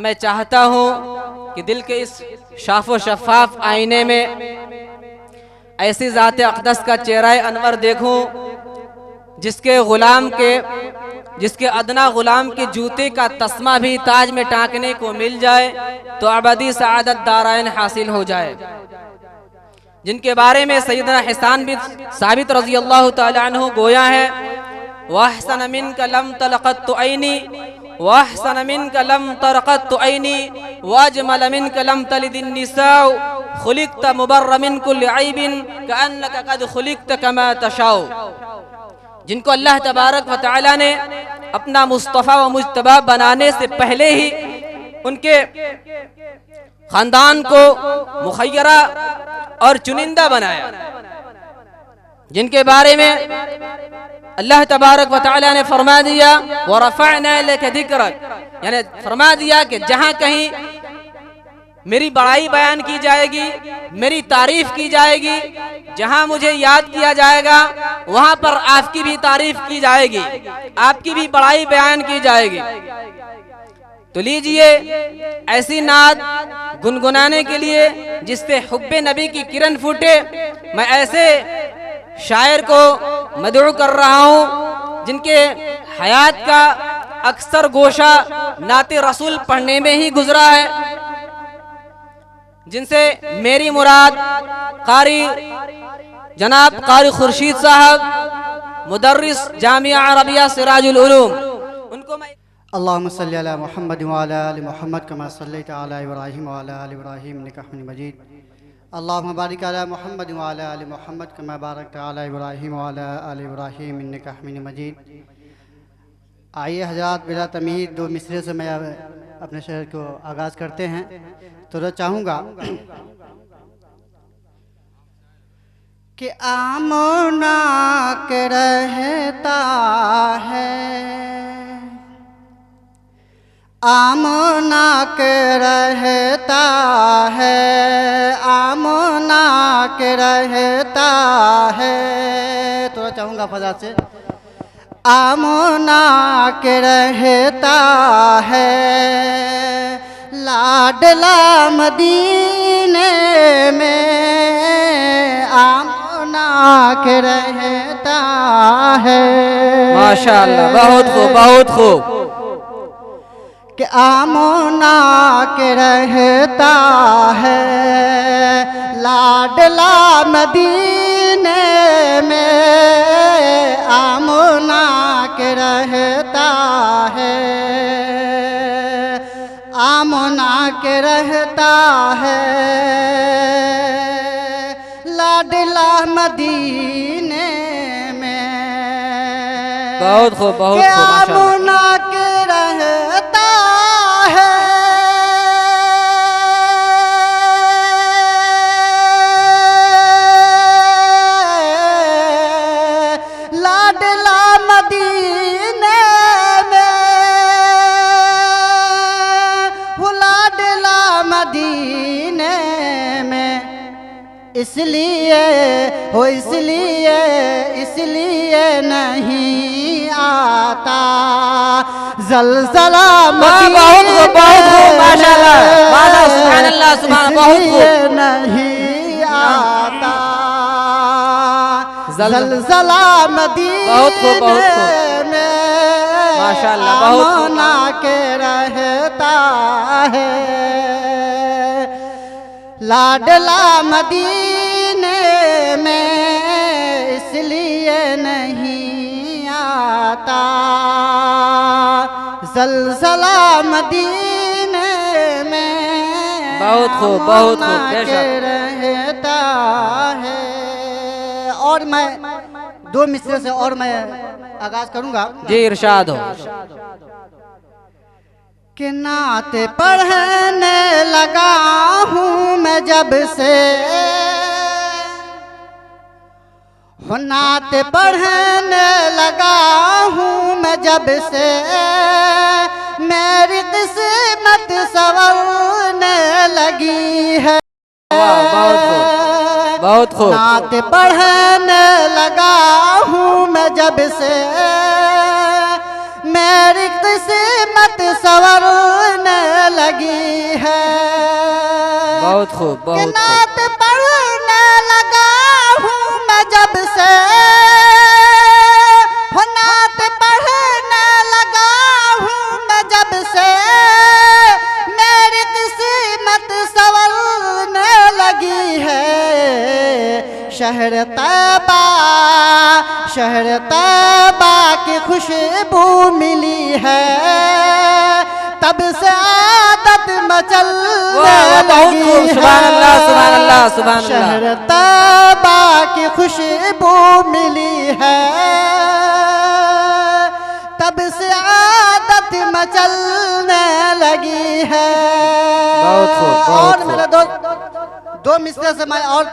मैं चाहता हूँ कि दिल के इस शाफो शफाफ आईने में ऐसी ज़ात अक़दस का चेहरा अनवर देखूं जिसके अदना गुलाम के जूते का तस्मा भी ताज में टांकने को मिल जाए तो अबदी सआदत दाराइन हासिल हो जाए। जिनके बारे में सैयदना हिसान बिन साबित रज़ी अल्लाह तआला अन्हु गोया है, वहसन मिनका लम तलक़त ऐनी वहसन मिनका लम तरक़त ऐनी वअजमल मिनका लम तलिदिन निसाउ खुलिक़त मुबर्र मिन कुल्लि ऐबिन कअन्नका क़द खुलिक़त कमा तशाउ। जिनको अल्लाह तबारक व तआला ने अपना मुस्तफ़ा व मुज्तबा बनाने से पहले ही उनके खानदान को मुखय्यरा और चुनिंदा बनाया, जिनके बारे में अल्लाह तबारक व तआला ने फरमा दिया व रफ़अना लका ज़िक्रक, यानी फरमा दिया कि जहाँ कहीं मेरी बड़ाई बयान की जाएगी, मेरी तारीफ की जाएगी, जहां मुझे याद किया जाएगा वहां पर आपकी भी तारीफ की जाएगी, आपकी भी बड़ाई बयान की जाएगी। तो लीजिए ऐसी नात गुनगुनाने के लिए जिससे हुब्बे नबी की किरण फूटे, मैं ऐसे शायर को मदऊ कर रहा हूं जिनके हयात का अक्सर गोशा नाते रसूल पढ़ने में ही गुजरा है, जिनसे मेरी मुराद कारी जनाब कारी खुर्शीद साहब मुदर्रिस जामिया अरबिया सिराजुल उलूम, उनको मैं अल्लाहुम्मा सल्ली अला मुहम्मद व अला आलि मुहम्मद कमा सल्लैता अला इब्राहीम व अला आलि इब्राहीम इन्नका हमीदुम मजीद। अल्लाहुम्मा बारिक अला मुहम्मद व अला आलि मुहम्मद कमा बारकता अला इब्राहीम व अला आलि इब्राहीम इन्नका हमीदुम मजीद। आइए हज़रात, बिला तमीज़ दो मिसरे से मैं अपने शहर को आगाज़ करते हैं। तो चाहूँगा कि आमना के रहता है, आमना के रहता है, आमना के रहता है। तो चाहूँगा फजा से आमना के रहता है, लाडला मदीने में आमना के रहता है। माशाअल्लाह, बहुत खूब बहुत खूब। कि आमना के रहता है, लाडला मदीने में आमना के रहता है, आमना के रहता है, लाडला मदीने में। बहुत खूब बहुत खूब, आमना के रहता है, लाडला मदीने में, वो लाडला मदीने में। इसलिए हो इसलिए इसलिए नहीं आता ज़लज़ला नहीं आता ज़लज़ला मदीने में, माशाअल्लाह, आमना के रहता है, लाडला मदीने में इसलिए नहीं आता ज़लज़ला मदीने में। बहुत खूब बहुत खूब, बेशक रहता है। और मैं दो मिसरे से और मैं आगाज करूंगा। जी इरशाद हो। कि नात पढ़ने लगा हूँ मैं जब से, हो नात पढ़ने लगा हूँ मैं जब से, मेरी किस्मत संवरने लगी है। बहुत खूब बहुत खूब। नात पढ़ने लगा हूँ मैं जब से, मेरी किस्मत संवरने लगी है। बहुत खूब, बहुत खूब। नात पढ़ने लगा हूँ मैं जब से, हो नात पढ़ने लगा हूँ मैं जब से, मेरी किस्मत संवरने लगी है। शहर तैबा की खुशबू मिली है, तब से आदत मचलने लगी है। सुभान अल्लाह, सुभान अल्लाह, सुभान अल्लाह। शहर तैबा की खुशबू मिली है, तब से आदत मचलने लगी है। बहुत खूब, और मेरे दो मिसरे से मैं और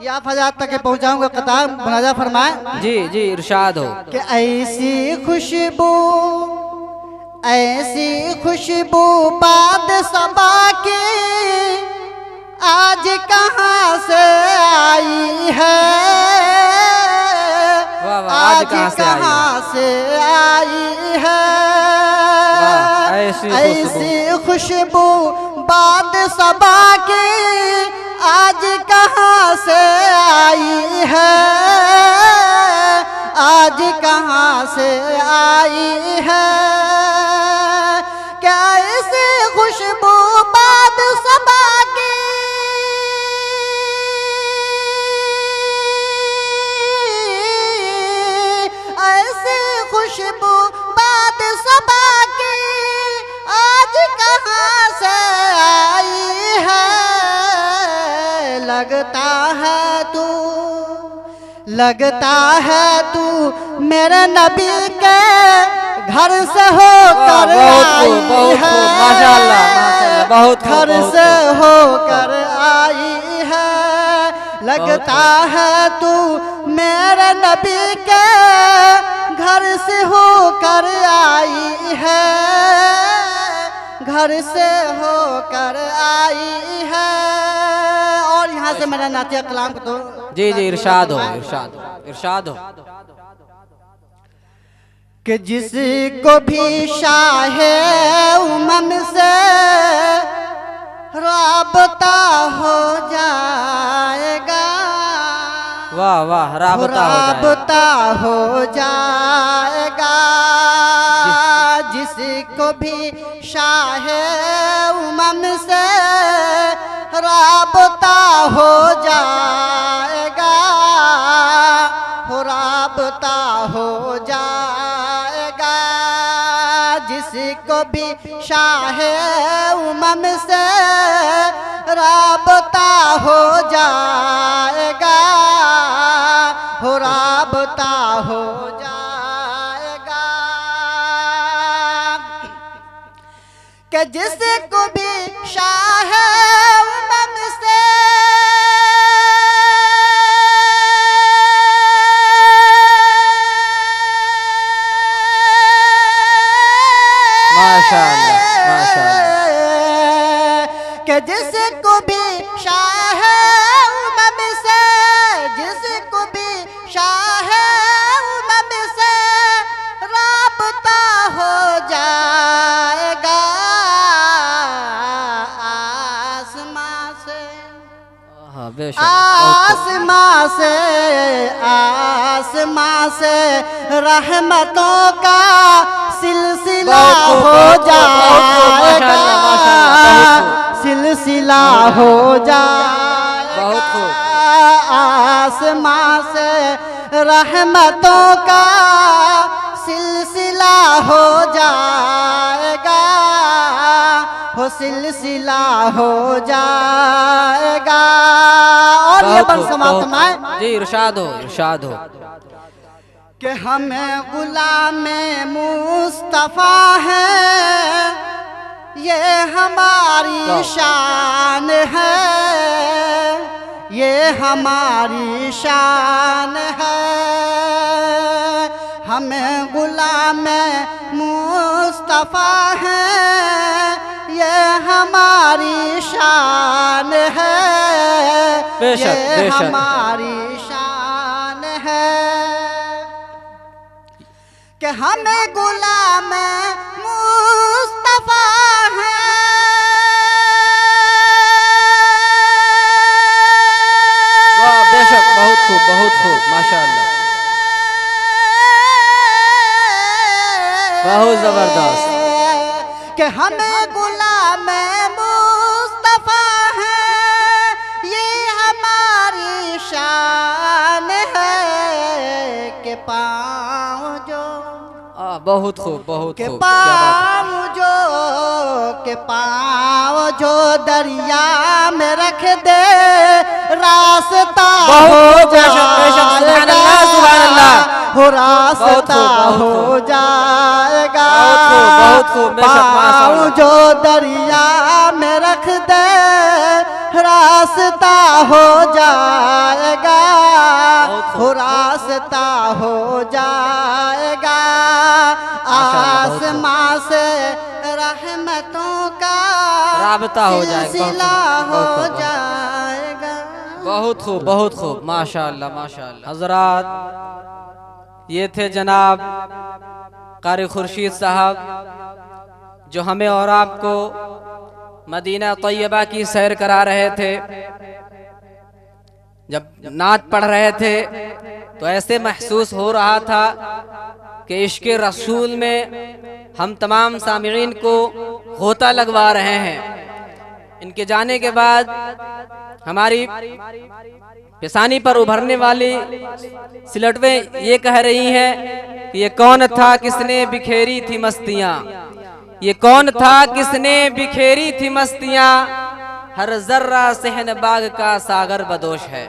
या फजात तक पहुंचाऊंगा। कतार मुनाजा फरमाए। जी जी, इरशाद हो कि ऐसी खुशबू बाद सबा की आज कहाँ से आई है। वाह वाह, आज कहाँ से आई है। ऐसी खुशबू बाद सबा की आज कहाँ से आई है। आज कहाँ से आई है। क्या ऐसी खुशबू बाद सबा की ऐसी खुशबू बाद सबा की आज कहाँ से आई है। लगता है तू मेरे नबी के घर से होकर आई है। माशाअल्लाह, बहुत घर से होकर आई है। लगता है तू मेरे नबी के घर से होकर आई है। घर से होकर आई है। और यहाँ से मेरा नातिया कलाम को तो जी जी, इरशाद हो, इरशाद हो, इरशाद हो। कि जिसको भी शाहे उमम से राबता हो जाएगा। वाह वाह, राबता हो जाएगा। जिसको भी शाहे उमम से राबता हो जाएगा। राबता हो जाएगा। जिसको भी शाहे उमम से राबता हो जाएगा। राबता हो जाएगा। कि जिसको भी शाहे उमम से माशाअल्लाह, माशाअल्लाह। कि जिसको भी शाहे उमम से, जिसको भी शाहे उमम से राबता हो जाएगा। आसमां से, आसमां से रहमतों का सिलसिला हो जाएगा। सिलसिला हो जाएगा। आसमां से रहमतों का सिलसिला हो जाएगा। हो सिलसिला हो जाएगा। और ये बन समाप्त में जी, इरशाद हो, इरशाद हो। कि हमें गुलाम मुस्तफा है, ये हमारी शान है। ये हमारी शान है। हमें गुलाम मुस्तफा है, ये हमारी शान है। बेशक, ये बेशक। हमारी शान है। कि हमें गुलाम मुस्तफा है। वाह, बेशक, बहुत खूब माशाअल्लाह, बहुत जबरदस्त। कि हमें गुलाम मुस्तफा है, ये हमारी शान है। के पाँव जो बहुत खूब के क्या बात पाँव जो दरिया में रख दे रास्ता बहुत बेशक, सुभान अल्लाह, सुभान अल्लाह, हो रास्ता हो जाएगा। बहुत खूब बेशक, पाँव जो दरिया में रख दे रास्ता हो जाएगा। हो रास्ता हो जाएगा। आसमां से रहमतों का राबता हो जाएगा, सिलसिला हो जाएगा। बहुत खूब माशाअल्लाह माशाअल्लाह। हजरात, ये थे जनाब कारी खुर्शीद साहब, जो हमें और आपको मदीना तैयबा की सैर करा रहे थे। जब नात पढ़ रहे थे तो ऐसे महसूस हो रहा था कि इश्क़ रसूल में हम तमाम सामिईन को होता लगवा रहे हैं। इनके जाने के बाद हमारी पेशानी पर उभरने वाली सिलटवें ये कह रही हैं कि ये कौन था किसने बिखेरी थी मस्तियाँ, ये कौन था किसने बिखेरी थी मस्तियाँ, हर जर्रा सहन बाग का सागर बदोश है।